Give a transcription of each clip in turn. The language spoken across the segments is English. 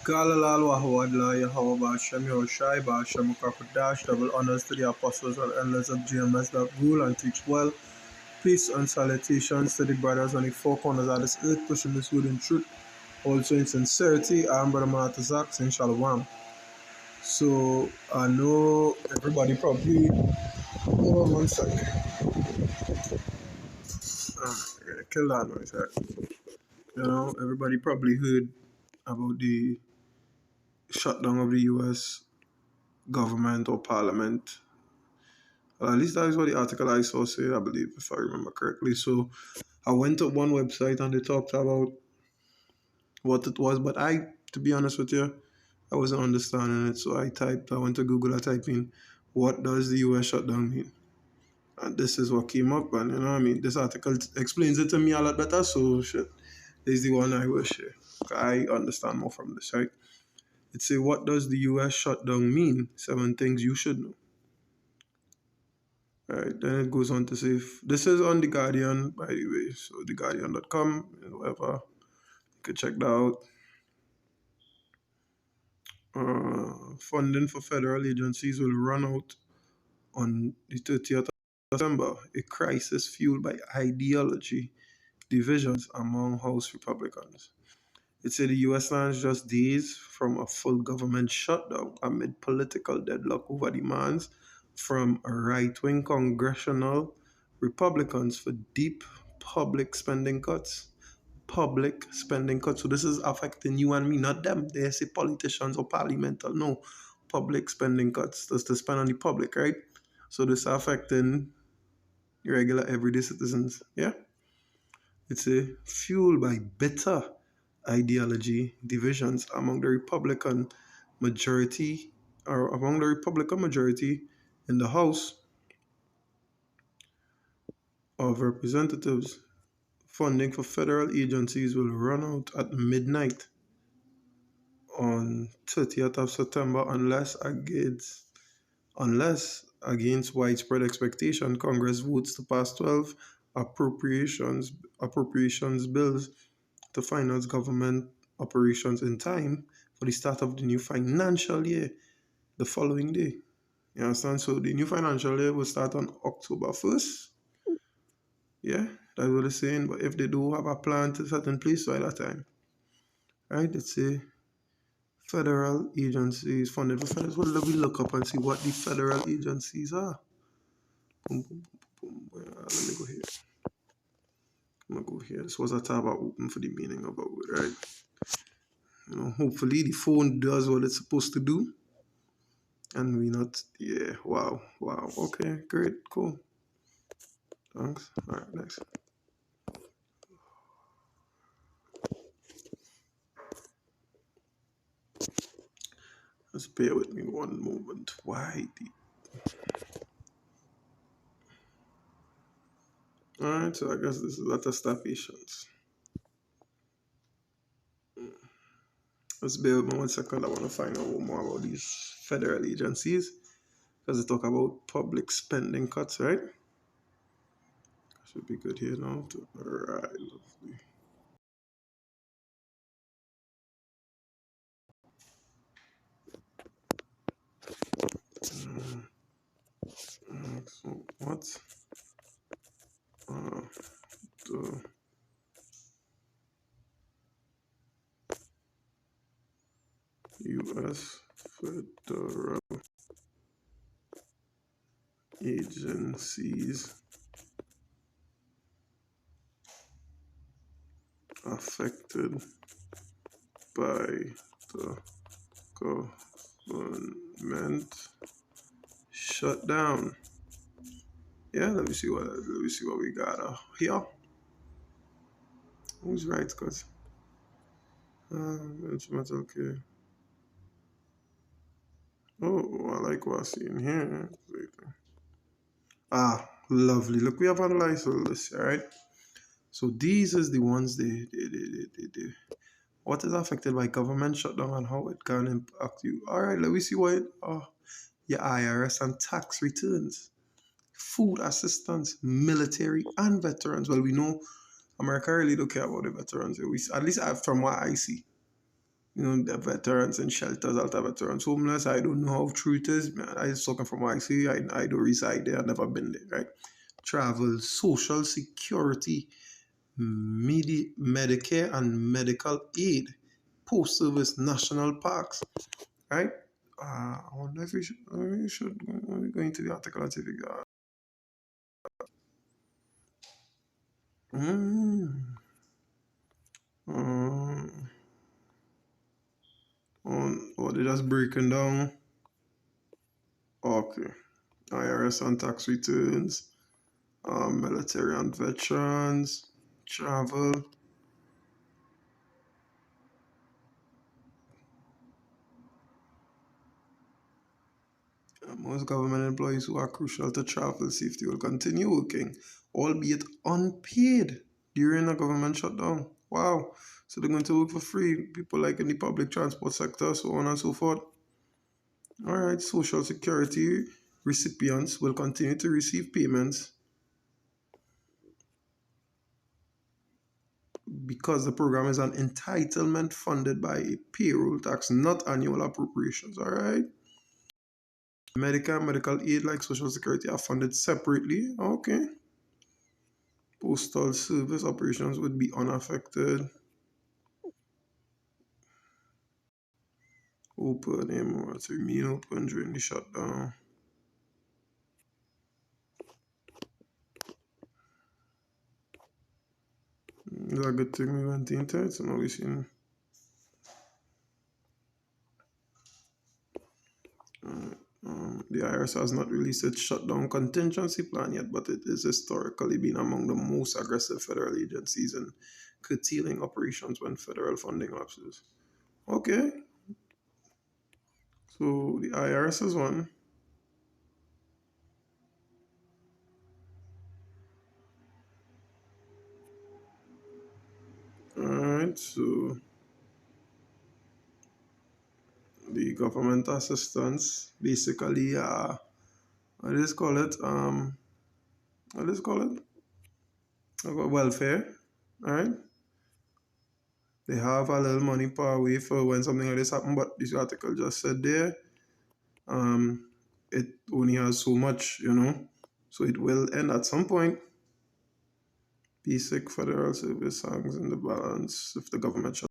Galalal Wahawadla Yahweh Bashem Yoshai Bashem Kakudash, double honors to the apostles and elders of Gms.S.O.T.E rule and teach well. Peace and salutations to the brothers on the four corners of this earth, pushing this word in truth, also in sincerity. I'm Brother Matazak in Shalom. So I know everybody probably, hold on one second. Kill that noise, right? You know, everybody probably heard about the shutdown of the US government or parliament. Well, at least that is what the article I saw say, I believe, if I remember correctly. So I went to one website and they talked about what it was, but to be honest with you, I wasn't understanding it. So I went to Google, I typed in, what does the US shutdown mean? And this is what came up, and you know what I mean? This article explains it to me a lot better, so shit, this is the one I will share. I understand more from this, right? It says, what does the US shutdown mean? 7 things you should know. Right, then it goes on to say, this is on The Guardian, by the way, so theguardian.com, whatever, you can check that out. Funding for federal agencies will run out on the 30th of December, a crisis fueled by ideology, divisions among House Republicans. It said the US stands just days from a full government shutdown amid political deadlock over demands from right-wing congressional Republicans for deep public spending cuts. Public spending cuts. So this is affecting you and me, not them. They say politicians or parliamental. No, public spending cuts. That's to spend on the public, right? So this is affecting regular everyday citizens. Yeah. It's a fueled by bitter ideology divisions among the Republican majority in the House of Representatives. Funding for federal agencies will run out at midnight on 30th of September unless against widespread expectation, Congress votes to pass 12 appropriations bills to finance government operations in time for the start of the new financial year the following day. You understand? So the new financial year will start on October 1st. Yeah, that's what they're saying. But if they do have a plan to set in place by that time, right? It's a federal agencies funded for federal. Well, let me look up and see what the federal agencies are. Boom, boom, boom, boom. Let me go here. I'm gonna go here. This was a tab I opened for the meaning of a word, right? You know, hopefully the phone does what it's supposed to do. And we not, yeah, wow, okay, great, cool. Thanks. All right, next. Just bear with me one moment. Why All right, so I guess this is let us start patience. Let's bear with me 1 second. I want to find out more about these federal agencies because they talk about public spending cuts, right? Should be good here now. All right, lovely. So what? The U.S. federal agencies affected by the government shutdown. Yeah, let me see what we got here. Who's right? Cause okay. Oh, I like what I see in here. Ah, lovely. Look, we have analyzed all this, all right? So these is the ones they. What is affected by government shutdown and how it can impact you. All right, let me see what your IRS and tax returns, food assistance, military, and veterans. Well, we know America really don't care about the veterans. At least from what I see. The veterans in shelters, alter veterans, homeless. I don't know how true it is. Man, I just talking from what I see. I don't reside there. I've never been there, right? Travel, social security, Medicare and medical aid, post service, national parks, right? I wonder if we should go into the article and see if we got. Mm, um, they're just breaking down. Okay. IRS and tax returns, military and veterans, travel. Most government employees who are crucial to travel safety will continue working, albeit unpaid, during a government shutdown. Wow. So they're going to work for free. People like in the public transport sector, so on and so forth. All right, Social Security recipients will continue to receive payments because the program is an entitlement funded by a payroll tax, not annual appropriations. All right. Medical aid like Social Security are funded separately. Okay. Postal service operations would be unaffected. Open aim to remain open during the shutdown. It's a good thing we went into it, so now we seen. The IRS has not released its shutdown contingency plan yet, but it is historically been among the most aggressive federal agencies in curtailing operations when federal funding lapses. Okay, so the IRS is one. Alright, so the government assistance basically, what do you call it? What do you call it? Welfare, alright? They have a little money per way for when something like this happen, but this article just said there, um, it only has so much. So it will end at some point. Basic federal service hangs in the balance if the government shut.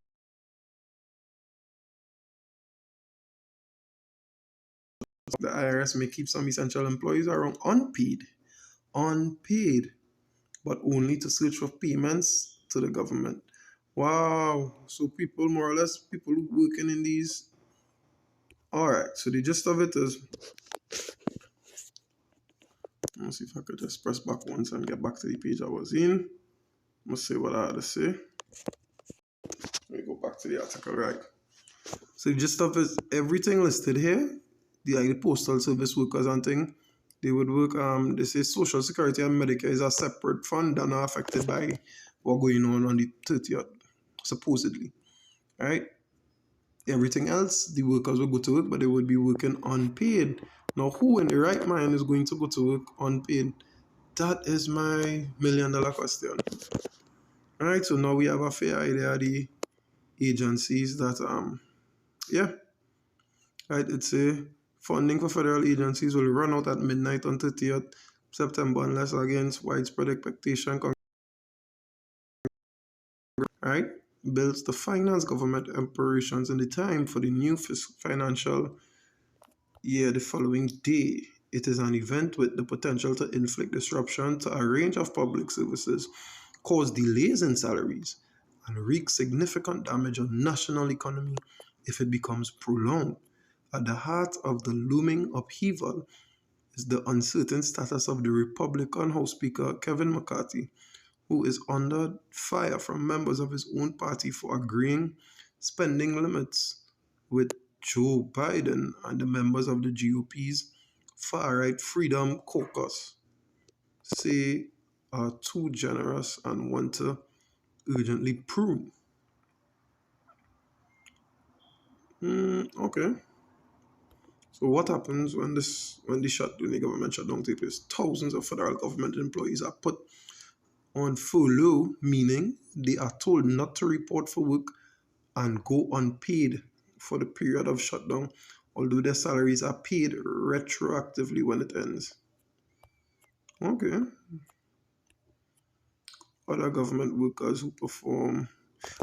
The IRS may keep some essential employees around unpaid, but only to search for payments to the government. Wow. So people, more or less, people working in these. All right. So the gist of it is, let's see if I could just press back once and get back to the page I was in. Let's see what I had to say. Let me go back to the article, right? So the gist of it is everything listed here, the postal service workers and thing, they would work, they say Social Security and Medicare is a separate fund and are affected by what going on the 30th, supposedly, right? Everything else, the workers will go to work, but they would be working unpaid. Now, who in the right mind is going to go to work unpaid? That is my $1 million question. All right, so now we have a fair idea of the agencies that, yeah, right, it's a funding for federal agencies will run out at midnight on 30th September unless against widespread expectation, right? Bills to finance government operations in the time for the new financial year the following day. It is an event with the potential to inflict disruption to a range of public services, cause delays in salaries, and wreak significant damage on national economy if it becomes prolonged. At the heart of the looming upheaval is the uncertain status of the Republican House Speaker Kevin McCarthy, who is under fire from members of his own party for agreeing spending limits with Joe Biden and the members of the GOP's far-right Freedom Caucus say are too generous and want to urgently prune. Okay. So what happens when the government shutdown takes place? Thousands of federal government employees are put on furlough, meaning they are told not to report for work and go unpaid for the period of shutdown, although their salaries are paid retroactively when it ends. Okay. Other government workers who perform.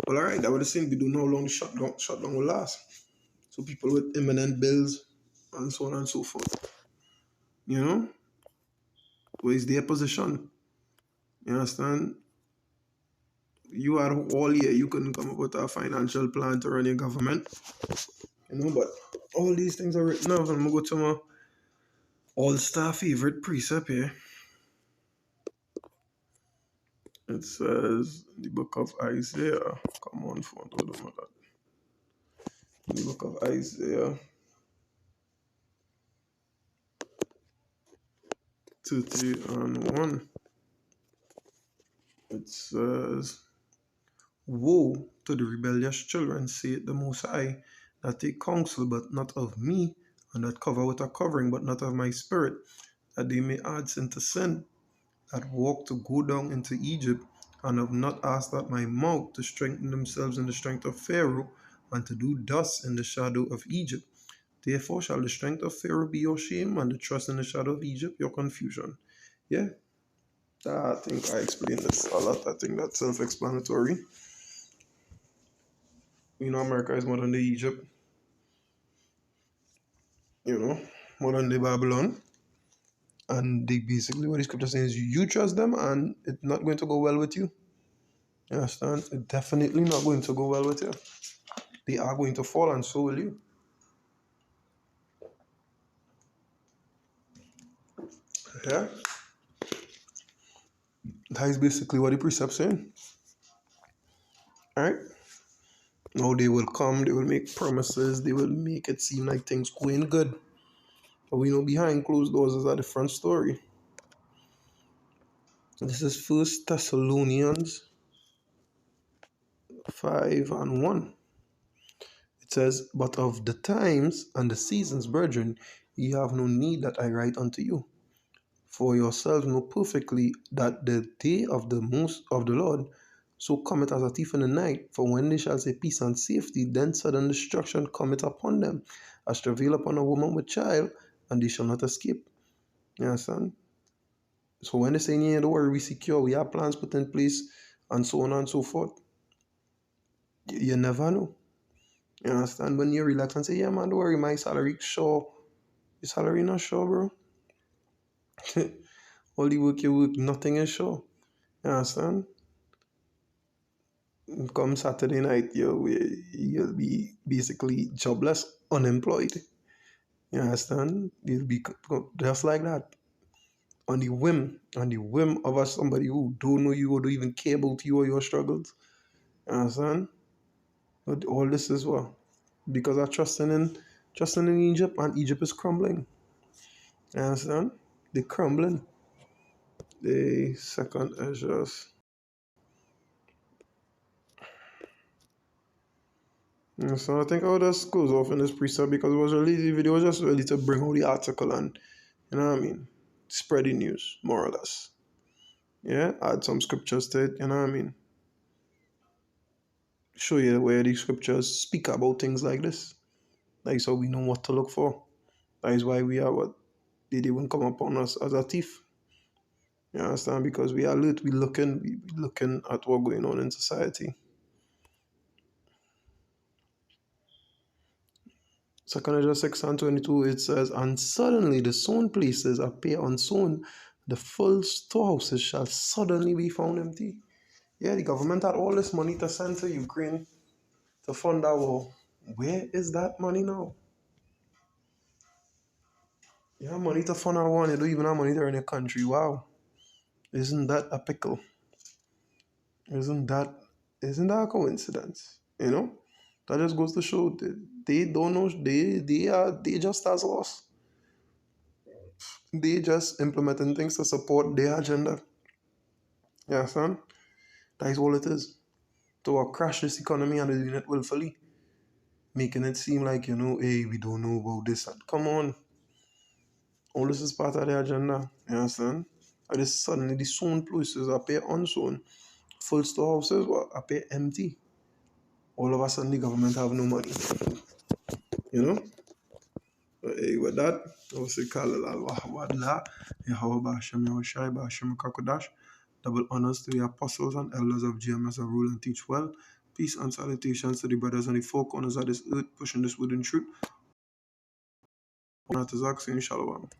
Well, all right, that would say we don't know how long the shutdown will last. So people with imminent bills and so on and so forth. You know, what is their position? You understand? You are all here. You couldn't come up with a financial plan to run your government. But all these things are written out. I'm gonna go to my all-star favorite precept here. It says the book of Isaiah. Come on, phone, don't know that. The book of Isaiah 2, 3, and 1. It says, woe to the rebellious children, saith the Most High, that take counsel, but not of me, and that cover with a covering, but not of my spirit, that they may add sin to sin, that walk to go down into Egypt, and have not asked at my mouth to strengthen themselves in the strength of Pharaoh, and to do thus in the shadow of Egypt. Therefore shall the strength of Pharaoh be your shame, and the trust in the shadow of Egypt your confusion. Yeah, I think I explained this a lot. I think that's self-explanatory. America is modern day Egypt, you know, modern day Babylon. And they basically, what the scripture says, you trust them and it's not going to go well with you. You understand? It's definitely not going to go well with you. They are going to fall, and so will you. Yeah? That is basically what the precept's saying. Alright? Now they will come, they will make promises, they will make it seem like things going good. But we know behind closed doors is a different story. This is First Thessalonians 5 and 1. It says, but of the times and the seasons, brethren, ye have no need that I write unto you. For yourselves know perfectly that the day of the Lord so cometh as a thief in the night. For when they shall say peace and safety, then sudden destruction cometh upon them, as travail upon a woman with child, and they shall not escape. You understand? So when they say, yeah, don't worry, we secure, we have plans put in place, and so on and so forth, you never know. You understand? When you relax and say, yeah, man, don't worry, my salary sure. Your salary not sure, bro. All the work you work, nothing is sure. You understand? Come Saturday night, you'll be basically jobless, unemployed. You understand? You'll be just like that. On the whim of somebody who don't know you or don't even care about you or your struggles. You understand? But all this is what? Because I'm trusting in Egypt, and Egypt is crumbling. You understand? They're crumbling. The second is just. So I think all this goes off in this precept because it was really the video was just really to bring out the article and you know what I mean, spread the news more or less. Yeah, add some scriptures to it. You know what I mean, show you where the scriptures speak about things like this. Like so we know what to look for. That is why we are what they won't come upon us as a thief. You understand? Because we are alert, we looking at what's going on in society. Second Ezra 6 and 22, it says, and suddenly the sown places appear unsown, the full storehouses shall suddenly be found empty. Yeah, the government had all this money to send to Ukraine to fund that war. Where is that money now? You have money to fund our war and you don't even have money to run your country. Wow. Isn't that a pickle? Isn't that a coincidence? That just goes to show they don't know they just as lost. They just implementing things to support their agenda. You understand? That is all it is. To crash this economy and doing it willfully. Making it seem like, hey, we don't know about this. Come on. All this is part of the agenda. You understand? And this suddenly the sown places appear unsown. Full storehouses will appear empty. all of a sudden the government have no money. You know? Hey, with that, I will say Kalal Wadla, Yahweh Bashem Yahushai Bashem Kakodash. Double honors to the apostles and elders of GMS who rule and teach well. Peace and salutations to the brothers and the four corners of this earth, pushing this wooden truth. Shalom.